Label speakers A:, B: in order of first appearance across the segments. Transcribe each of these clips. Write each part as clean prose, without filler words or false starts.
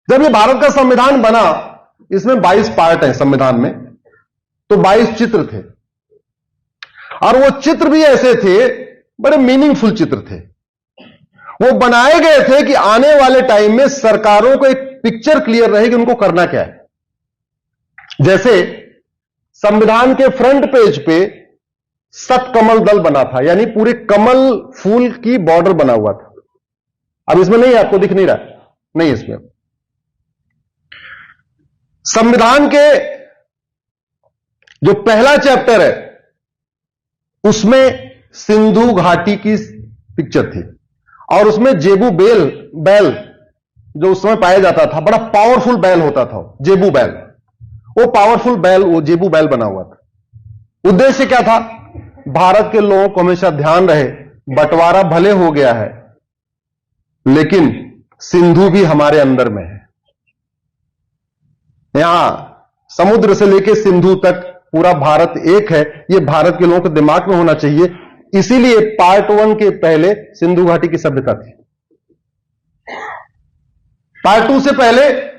A: जब ये भारत का संविधान बना, इसमें 22 पार्ट हैं संविधान में, तो 22 चित्र थे, और वो चित्र भी ऐसे थे, बड़े मीनिंगफुल चित्र थे। वो बनाए गए थे कि आने वाले टाइम में सरकारों को एक पिक्चर क्लियर रहे कि उनको करना क्या है। जैसे संविधान के फ्रंट पेज पे सतकमल दल बना था, यानी पूरे कमल फूल की बॉर्डर बना हुआ था। अब इसमें नहीं, आपको दिख नहीं रहा, नहीं इसमें। संविधान के जो पहला चैप्टर है उसमें सिंधु घाटी की पिक्चर थी, और उसमें जेबू बैल जो उस समय पाया जाता था, बड़ा पावरफुल बैल होता था जेबू बैल, वो पावरफुल बैल, वो जेबू बैल बना हुआ था। उद्देश्य क्या था? भारत के लोगों को हमेशा ध्यान रहे, बंटवारा भले हो गया है लेकिन सिंधु भी हमारे अंदर में है। यहां समुद्र से लेकर सिंधु तक पूरा भारत एक है, यह भारत के लोगों के दिमाग में होना चाहिए। इसीलिए पार्ट 1 के पहले सिंधु घाटी की सभ्यता थी। पार्ट 2 से पहले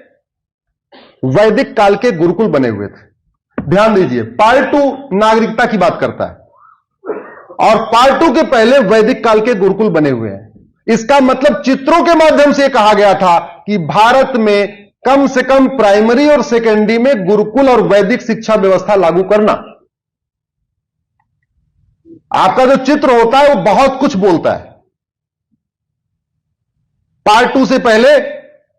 A: वैदिक काल के गुरुकुल बने हुए थे। ध्यान दीजिए, पार्ट 2 नागरिकता की बात करता है, और पार्ट 2 के पहले वैदिक काल के गुरुकुल बने हुए हैं। इसका मतलब चित्रों के माध्यम से कहा गया था कि भारत में कम से कम प्राइमरी और सेकेंडरी में गुरुकुल और वैदिक शिक्षा व्यवस्था लागू करना। आपका जो चित्र होता है वो बहुत कुछ बोलता है। पार्ट 2 से पहले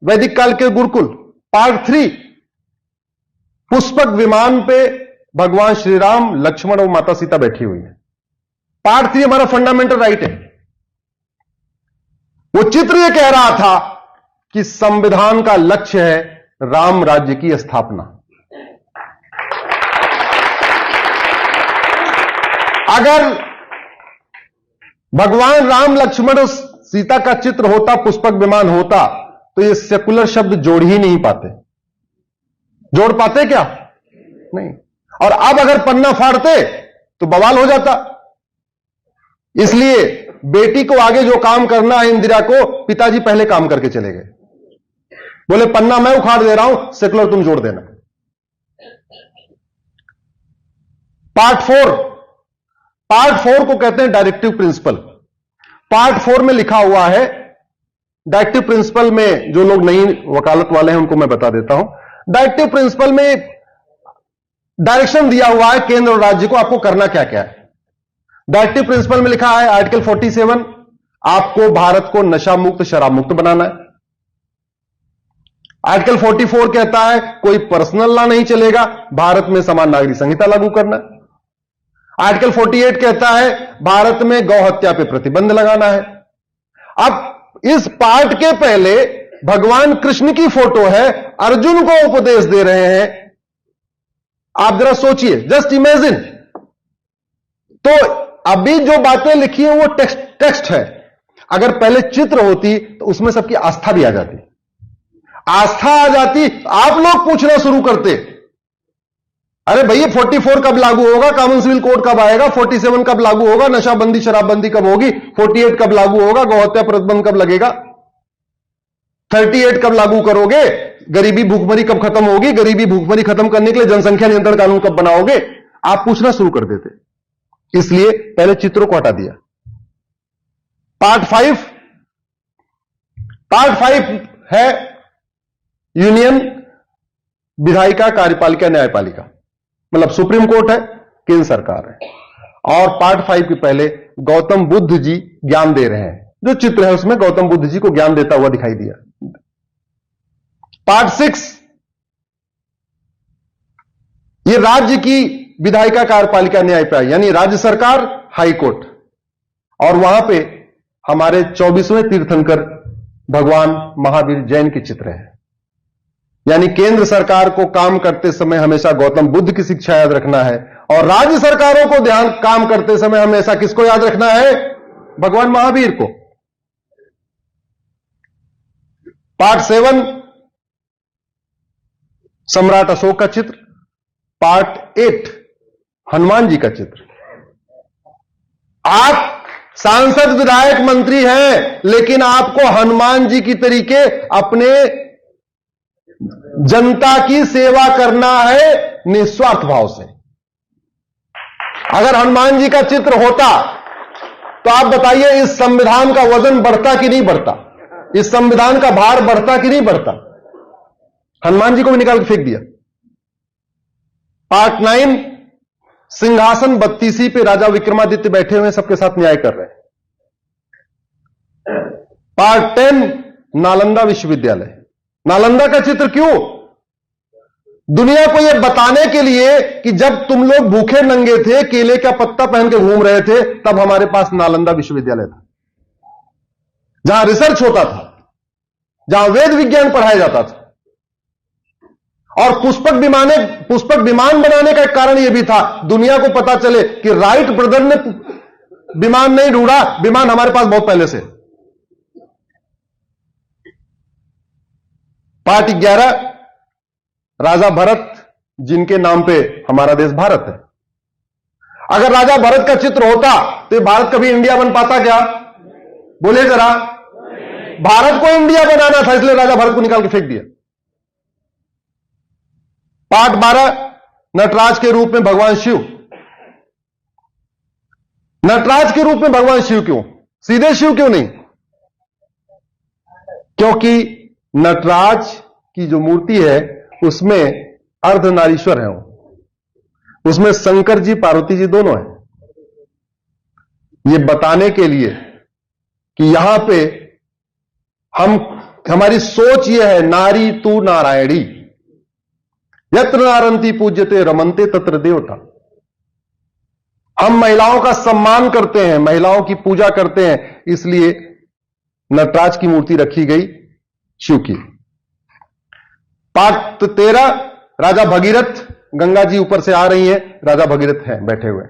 A: वैदिक काल के गुरुकुल। पार्ट 3 पुष्पक विमान पे भगवान श्री राम, लक्ष्मण और माता सीता बैठी हुई है। पार्ट 3 हमारा फंडामेंटल राइट है। वो चित्र यह कह रहा था कि संविधान का लक्ष्य है राम राज्य की स्थापना। अगर भगवान राम, लक्ष्मण और सीता का चित्र होता, पुष्पक विमान होता, तो ये सेकुलर शब्द जोड़ ही नहीं पाते। जोड़ पाते क्या? नहीं। और अब अगर पन्ना फाड़ते तो बवाल हो जाता। इसलिए बेटी को आगे जो काम करना है इंदिरा को, पिताजी पहले काम करके चले गए। बोले पन्ना मैं उखाड़ दे रहा हूं, सेकुलर तुम जोड़ देना। पार्ट 4 को कहते हैं डायरेक्टिव प्रिंसिपल। पार्ट 4 में लिखा हुआ है, डायरेक्टिव प्रिंसिपल में जो लोग नई वकालत वाले हैं उनको मैं बता देता हूं। डायरेक्टिव प्रिंसिपल में डायरेक्शन दिया हुआ है केंद्र और राज्य को, आपको करना क्या क्या है। डायरेक्टिव प्रिंसिपल में लिखा है आर्टिकल 47, आपको भारत को नशा मुक्त, शराब मुक्त बनाना है। आर्टिकल 44 कहता है कोई पर्सनल लॉ नहीं चलेगा, भारत में समान नागरिक संहिता लागू करना है। आर्टिकल 48 कहता है भारत में गौ हत्या पे प्रतिबंध लगाना है। अब इस पार्ट के पहले भगवान कृष्ण की फोटो है, अर्जुन को उपदेश दे रहे हैं। आप जरा सोचिए, जस्ट इमेजिन। तो अभी जो बातें लिखी है वो टेक्स्ट है। अगर पहले चित्र होती तो उसमें सबकी आस्था भी आ जाती। आस्था आ जाती, आप लोग पूछना शुरू करते, अरे भैया 44 कब लागू होगा, कॉमन सिविल कोड कब आएगा, 47 कब लागू होगा, नशाबंदी शराबबंदी कब होगी, 48 कब लागू होगा, गौहत्या प्रतिबंध कब लगेगा, 38 कब लागू करोगे, गरीबी भूखमरी कब खत्म होगी, गरीबी भूखमरी खत्म करने के लिए जनसंख्या नियंत्रण कानून कब बनाओगे। आप पूछना शुरू कर देते। इसलिए पहले चित्रों को हटा दिया। पार्ट 5 है यूनियन, विधायिका, कार्यपालिका, न्यायपालिका। मतलब सुप्रीम कोर्ट है, केंद्र सरकार है। और पार्ट 5 के पहले गौतम बुद्ध जी ज्ञान दे रहे हैं। जो चित्र है उसमें गौतम बुद्ध जी को ज्ञान देता हुआ दिखाई दिया। पार्ट 6 ये राज्य की विधायिका, कार्यपालिका, न्यायपालिका, यानी राज्य सरकार, हाई कोर्ट। और वहां पे हमारे 24वें तीर्थंकर भगवान महावीर जैन के चित्र है। यानी केंद्र सरकार को काम करते समय हमेशा गौतम बुद्ध की शिक्षा याद रखना है, और राज्य सरकारों को काम करते समय हमेशा किसको याद रखना है? भगवान महावीर को। पार्ट 7 सम्राट अशोक का चित्र। पार्ट 8 हनुमान जी का चित्र। आप सांसद, विधायक, मंत्री हैं, लेकिन आपको हनुमान जी की तरीके अपने जनता की सेवा करना है निस्वार्थ भाव से। अगर हनुमान जी का चित्र होता तो आप बताइए इस संविधान का वजन बढ़ता कि नहीं बढ़ता, इस संविधान का भार बढ़ता कि नहीं बढ़ता। हनुमान जी को भी निकाल के फेंक दिया। पार्ट 9 सिंहासन 32 पे राजा विक्रमादित्य बैठे हुए सबके साथ न्याय कर रहे हैं। पार्ट 10 नालंदा विश्वविद्यालय। नालंदा का चित्र क्यों? दुनिया को यह बताने के लिए कि जब तुम लोग भूखे नंगे थे, केले का पत्ता पहन के घूम रहे थे, तब हमारे पास नालंदा विश्वविद्यालय था, जहां रिसर्च होता था, जहां वेद विज्ञान पढ़ाया जाता था। और पुष्पक विमान बनाने का एक कारण यह भी था, दुनिया को पता चले कि राइट ब्रदर ने विमान नहीं ढूंढा, विमान हमारे पास बहुत पहले से। पार्ट 11 राजा भरत, जिनके नाम पे हमारा देश भारत है। अगर राजा भरत का चित्र होता तो भारत कभी इंडिया बन पाता क्या? बोले जरा। भारत को इंडिया बनाना था, इसलिए राजा भरत को निकाल के फेंक दिया। पार्ट 12 नटराज के रूप में भगवान शिव। नटराज के रूप में भगवान शिव क्यों? सीधे शिव क्यों नहीं? क्योंकि नटराज की जो मूर्ति है उसमें अर्धनारीश्वर है, उसमें शंकर जी पार्वती जी दोनों हैं। यह बताने के लिए कि यहां पे हमारी सोच यह है, नारी तू नारायणी, यत्र नारंती पूज्यते रमनते तत्र देवता। हम महिलाओं का सम्मान करते हैं, महिलाओं की पूजा करते हैं, इसलिए नटराज की मूर्ति रखी गई शिव की। पार्ट 13 राजा भगीरथ, गंगा जी ऊपर से आ रही है, राजा भगीरथ हैं बैठे हुए।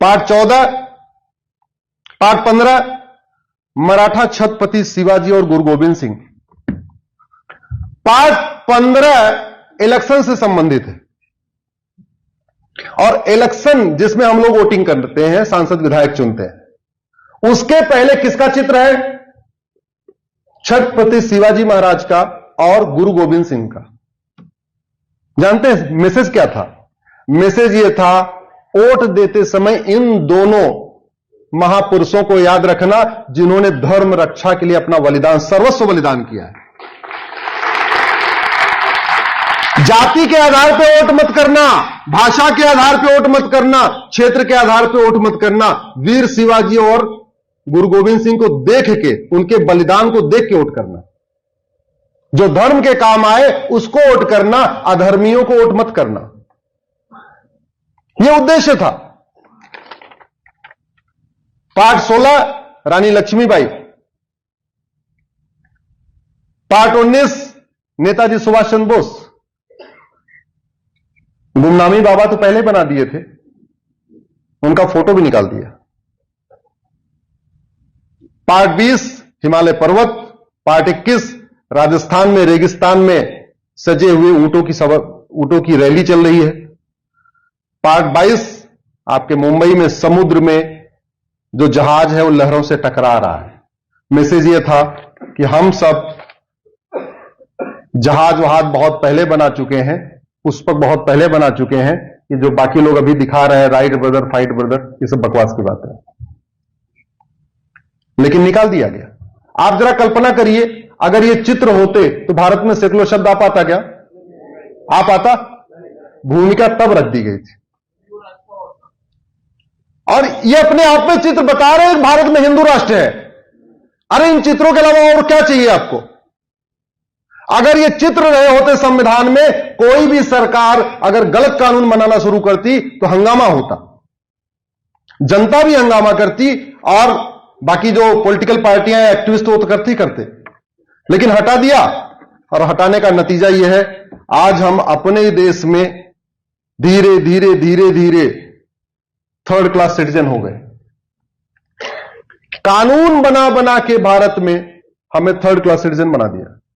A: पार्ट 15 मराठा छत्रपति शिवाजी और गुरु गोविंद सिंह। पार्ट 15 इलेक्शन से संबंधित है, और इलेक्शन जिसमें हम लोग वोटिंग करते हैं, सांसद विधायक चुनते हैं, उसके पहले किसका चित्र है? छत्रपति शिवाजी महाराज का और गुरु गोविंद सिंह का। जानते हैं मैसेज क्या था? मैसेज यह था, वोट देते समय इन दोनों महापुरुषों को याद रखना जिन्होंने धर्म रक्षा के लिए अपना बलिदान, सर्वस्व बलिदान किया है। जाति के आधार पे वोट मत करना, भाषा के आधार पे वोट मत करना, क्षेत्र के आधार पे वोट मत करना। वीर शिवाजी और गुरु गोविंद सिंह को देख के, उनके बलिदान को देख के वोट करना। जो धर्म के काम आए उसको वोट करना, अधर्मियों को वोट मत करना। यह उद्देश्य था। पार्ट 16 रानी लक्ष्मीबाई। पार्ट 19 नेताजी सुभाष चंद्र बोस। गुमनामी बाबा तो पहले बना दिए थे, उनका फोटो भी निकाल दिया। पार्ट 20 हिमालय पर्वत। पार्ट 21 राजस्थान में रेगिस्तान में सजे हुए ऊंटों की रैली चल रही है। पार्ट 22 आपके मुंबई में समुद्र में जो जहाज है वो लहरों से टकरा रहा है। मैसेज ये था कि हम सब जहाज वहाज बहुत पहले बना चुके हैं, पुष्पक बहुत पहले बना चुके हैं। ये जो बाकी लोग अभी दिखा रहे हैं राइट ब्रदर फाइट ब्रदर, ये सब बकवास की बात है, लेकिन निकाल दिया गया। आप जरा कल्पना करिए, अगर ये चित्र होते तो भारत में सेकुलर शब्द आ पाता क्या? आ पाता? भूमिका तब रख दी गई थी। और ये अपने आप में चित्र बता रहे हैं भारत में हिंदू राष्ट्र है। अरे इन चित्रों के अलावा और क्या चाहिए आपको? अगर ये चित्र रहे होते संविधान में, कोई भी सरकार अगर गलत कानून बनाना शुरू करती तो हंगामा होता, जनता भी हंगामा करती, और बाकी जो पॉलिटिकल पार्टियां एक्टिविस्ट वो तो करते, लेकिन हटा दिया। और हटाने का नतीजा यह है, आज हम अपने ही देश में धीरे धीरे धीरे धीरे थर्ड क्लास सिटीजन हो गए। कानून बना बना के भारत में हमें थर्ड क्लास सिटीजन बना दिया।